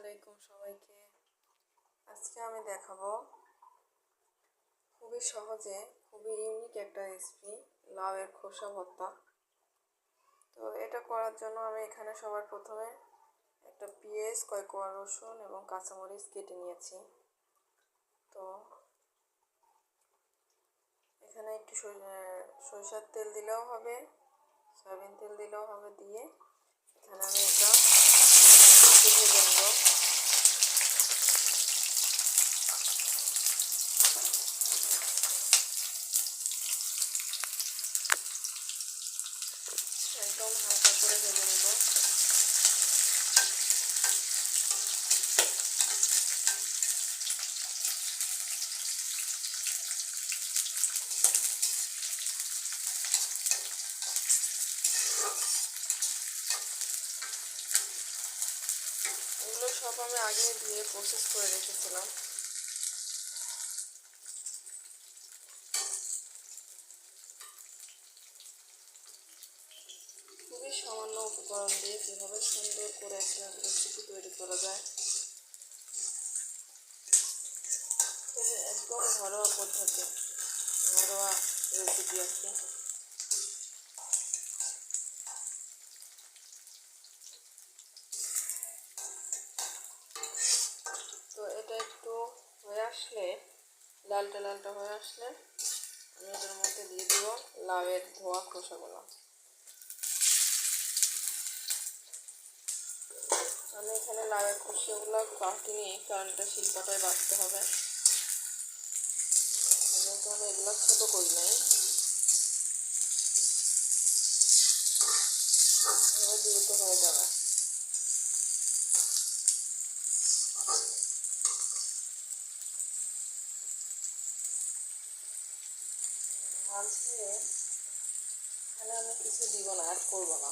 আলাইকুম সবাইকে। আজকে আমি দেখাবো খুবই সহজে খুবই ইউনিক একটা রেসিপি, লাউয়ের খোসা ভর্তা। তো এটা করার জন্য আমি এখানে সবার প্রথমে একটা পেঁয়াজ, কয়েক কোয়া রসুন এবং কাঁচামরিচ কেটে নিয়েছি। তো এখানে একটু সরিষার তেল দিলেও হবে, সয়াবিন তেল দিলেও হবে। দিয়ে এখানে আমি এটা ভেজে নেব। একদম হালকা করে ভেজে নেব। এগুলো সব আমি আগে দিয়ে প্রসেস করে রেখেছিলাম। খুবই সামান্য উপকরণ দিয়ে কীভাবে সুন্দর করে একটা রেসিপি তৈরি করা যায়, খুবই একদম ঘরোয়া পদ্ধতি, ঘরোয়া রেসিপি আর কি। তো এটা একটু হয়ে আসলে, লালটা লালটা হয়ে আসলে আমি এটার মধ্যে দিয়ে দিব লাউয়ের ধোয়া খোসাগুলো। আমি এখানে লাউয়ের খোসাগুলো কাটিনি, কারণ এটা শিলপাটায় বাটতে হবে। আমি এগুলো ছোটো করি নাই, এবার দ্রুত হয়ে যাবে। মাঝে এখানে আমি কিছু দিব না, অ্যাড করবো না।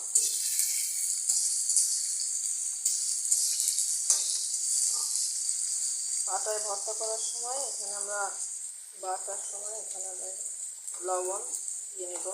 পাটায় ভর্তা করার সময় এখানে আমরা বাটার সময় এখানে আমি লবণ দিয়ে নেব।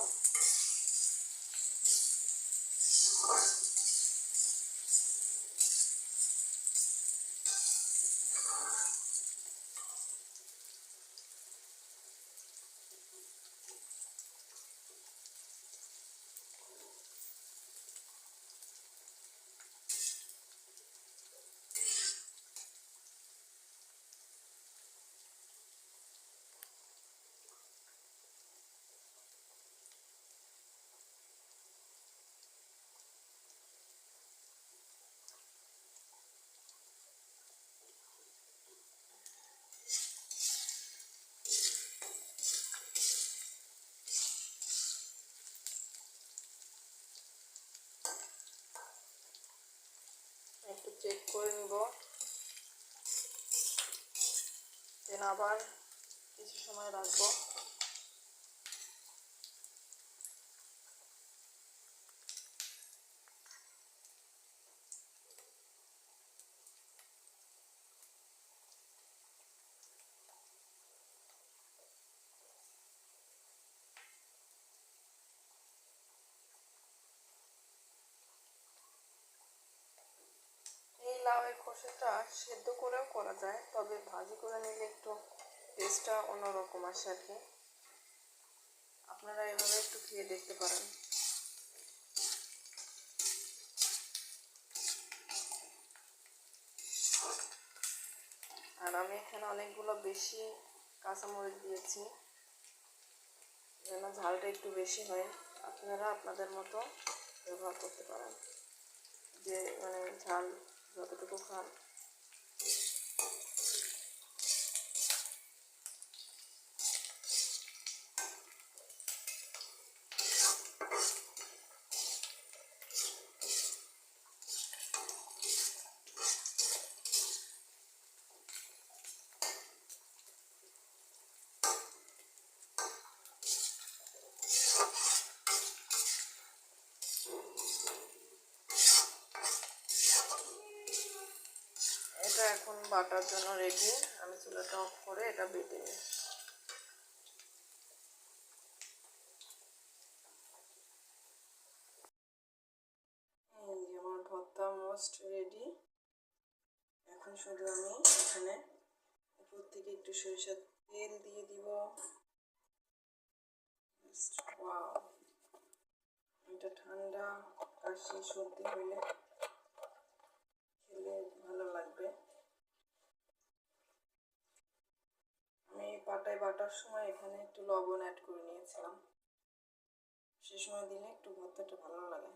একটু চেক করে নিব, দেন আবার কিছু সময় রাখবো। এই লাউয়ের খোসাটা সেদ্ধ করেও করা যায়, তবে ভাজি করে নিলে একটু টেস্টটা অন্যরকম আসে আর কি। আপনারা এভাবে একটু খেয়ে দেখতে পারেন। আর আমি এখানে অনেকগুলো বেশি কাঁচামরিচ দিয়েছি যেন ঝালটা একটু বেশি হয়। আপনারা আপনাদের মতো ব্যবহার করতে পারেন, যে মানে ঝাল যতটুকু খান। এটা এখন বাটার জন্য রেডি। আমি চুলাটা অফ করে এটা বেটে নিই। এই যে আমার ভর্তা মোস্ট রেডি। এখন শুধু আমি এখানে উপর থেকে একটু সরিষার তেল দিয়ে দিব। ওয়াও, এটা ঠান্ডা কাশি সর্দি হইলে খেলে ভালো লাগবে। আমি পাটায় বাটার সময় এখানে একটু লবণ অ্যাড করে নিয়েছিলাম, সে সময় দিলে একটু ভর্তাটা ভালো লাগে।